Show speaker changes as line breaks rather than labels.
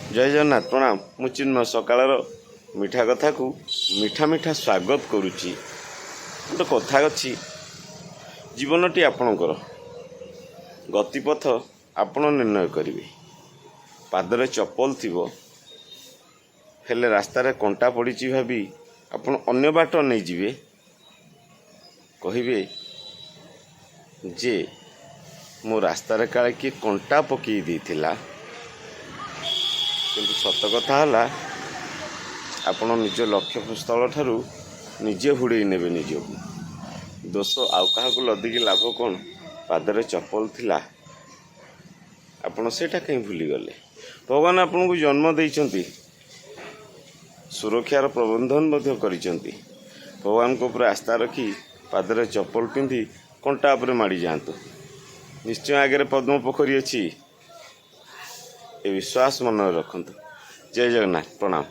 जय जगन्नाथ प्रणाम। मु चिन्मय सकाळर मिठा कथा को मिठा मिठा स्वागत करुच्ची। गोटे कथा अच्छी जीवनटी आपणकर गतिपथ आपण निर्णय करेंगे। पादरे चप्पल थिबो हेले रास्तार कंटा पड़ी भावी आपण अन्य बाट नहीं जिवे कहिबे जे मो रास्तार काले किए कंटा पकई देथिला किंतु सत कथा है आपण निज लक्ष्य स्थल ठारू निजे हुड़े नेबे निजको दोष आउ क्या लदिकी लाभ कौन। पादरे चप्पल थिला आपण सेटा कहीं भूली गले। भगवान आपन को जन्म देइचंती सुरक्षार प्रबंधन करिचंती। भगवान को ऊपर आस्था रखी पादरे चप्पल पिंधि कंटा उपरे माड़ी जातु। निश्चय आगे पद्म पोखरी अच्छी ए विश्वास मन रखु। जय जगन्नाथ प्रणाम।